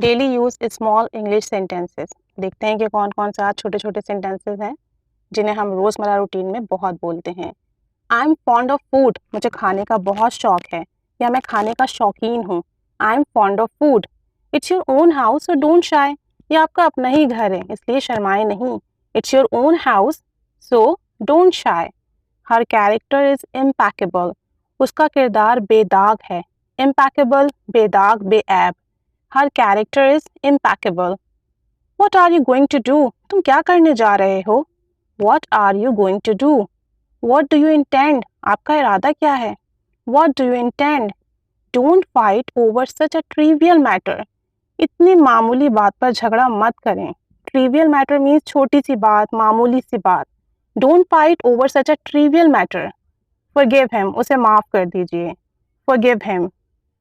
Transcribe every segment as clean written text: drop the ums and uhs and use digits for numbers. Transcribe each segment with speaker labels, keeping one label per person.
Speaker 1: Daily use small English sentences. देखते हैं कि कौन कौन सा छोटे छोटे सेंटेंसेस हैं जिन्हें हम रोज़मर्रा रूटीन में बहुत बोलते हैं। आई एम फॉन्ड ऑफ फूड, मुझे खाने का बहुत शौक है या मैं खाने का शौकीन हूँ। I am fond of food. It's your own house so don't shy, ये आपका अपना ही घर है इसलिए शर्माए नहीं। It's your own house so don't shy. हर कैरेक्टर इज इम्पैकेबल, उसका किरदार बेदाग है। इम्पैकेबल बेदाग बेऐब। हर character is impeccable. What are you going to do, तुम क्या करने जा रहे हो। What are you going to do. What do you intend, आपका इरादा क्या है। What do you intend. Don't fight over such a trivial matter, इतनी मामूली बात पर झगड़ा मत करें। ट्रिवियल मैटर मीन्स छोटी सी बात, मामूली सी बात। Don't fight over such a trivial matter. Forgive him, उसे माफ कर दीजिए। Forgive him.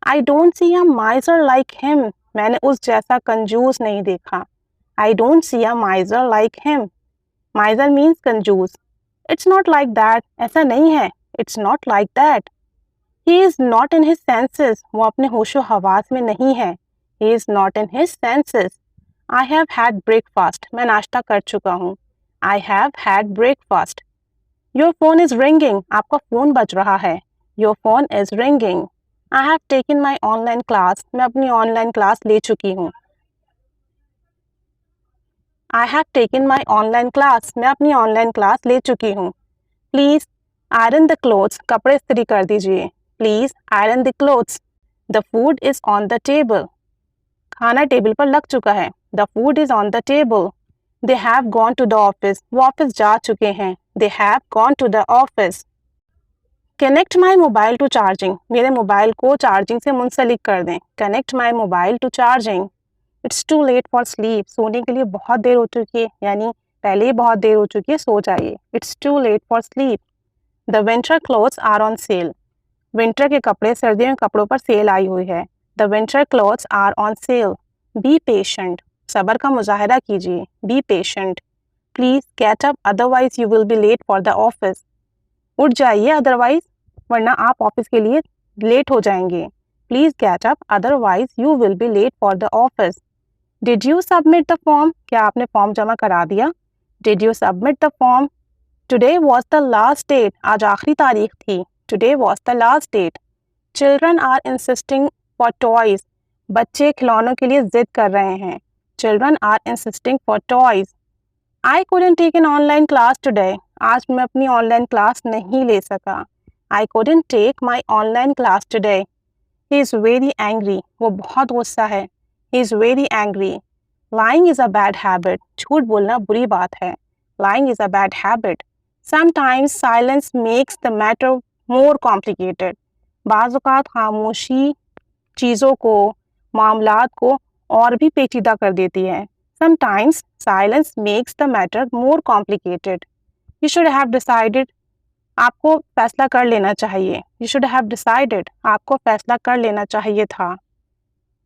Speaker 1: I don't see a माइजर like him, मैंने उस जैसा कंजूस नहीं देखा। I don't see a माइजर like him. माइजर means कंजूस। इट्स नॉट लाइक दैट, ऐसा नहीं है। It's not like that. He is not in his senses, वो अपने होशो हवास में नहीं है। He is not in his senses. I have had breakfast, मैं नाश्ता कर चुका हूँ। I have had breakfast. Your phone is ringing, आपका फोन बज रहा है। Your phone is ringing. I have taken my online class, मैं अपनी ऑनलाइन क्लास ले चुकी हूँ। I have taken my online class, मैं अपनी ऑनलाइन क्लास ले चुकी हूँ। प्लीज आयरन द क्लोथ्स, कपड़े इस्त्री कर दीजिए। Please iron the clothes. The food is on the table, खाना टेबल पर लग चुका है। The food is on the table. They have gone to the office, वो ऑफिस जा चुके हैं। दे हैव गॉन टू द ऑफिस। Connect my mobile to charging, मेरे मोबाइल को चार्जिंग से मुंसलिक कर दें। Connect my mobile to charging. It's too late for sleep, सोने के लिए बहुत देर हो चुकी है, यानी पहले ही बहुत देर हो चुकी है, सो जाइए। It's too late for sleep. The winter clothes are on sale, winter के कपड़े, सर्दियों के कपड़ों पर सेल आई हुई है। The winter clothes are on sale. Be patient, सब्र का मुजाहिरा कीजिए। Be patient. Please get up otherwise you will be late for the office, उठ जाइए अदरवाइज वरना आप ऑफिस के लिए लेट हो जाएंगे। Please get up otherwise you will be late for the office. Did you submit the form, क्या आपने फॉर्म जमा करा दिया। Did you submit the form. Today was the last date, आज आखिरी तारीख थी। टुडे वॉज द लास्ट डेट। Children are insisting for toys, बच्चे खिलौनों के लिए जिद कर रहे हैं। Children are insisting for toys. I couldn't take an online class today, आज मैं अपनी ऑनलाइन क्लास नहीं ले सका। I couldn't take my online class today. He is very angry, वो बहुत गुस्सा है। He is very angry. Lying is a bad habit, झूठ बोलना बुरी बात है। Lying is a bad habit. Sometimes silence makes the matter more complicated, बाज़ औक़ात खामोशी चीज़ों को, मामलात को और भी पेचीदा कर देती है। Sometimes silence makes the matter more complicated. You should have decided, आपको फैसला कर लेना चाहिए। You should have decided, आपको फैसला कर लेना चाहिए था।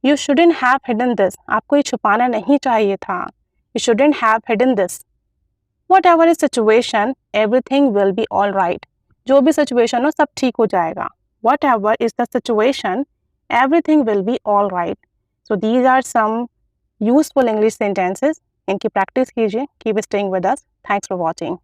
Speaker 1: You shouldn't have hidden this, आपको ये छुपाना नहीं चाहिए था। You shouldn't have hidden this. Whatever is situation, everything will be all right. जो भी सिचुएशन हो सब ठीक हो जाएगा। Whatever is the situation, everything will be all right. So these are some useful English sentences. इनकी प्रैक्टिस कीजिए. Keep staying with us. Thanks for watching.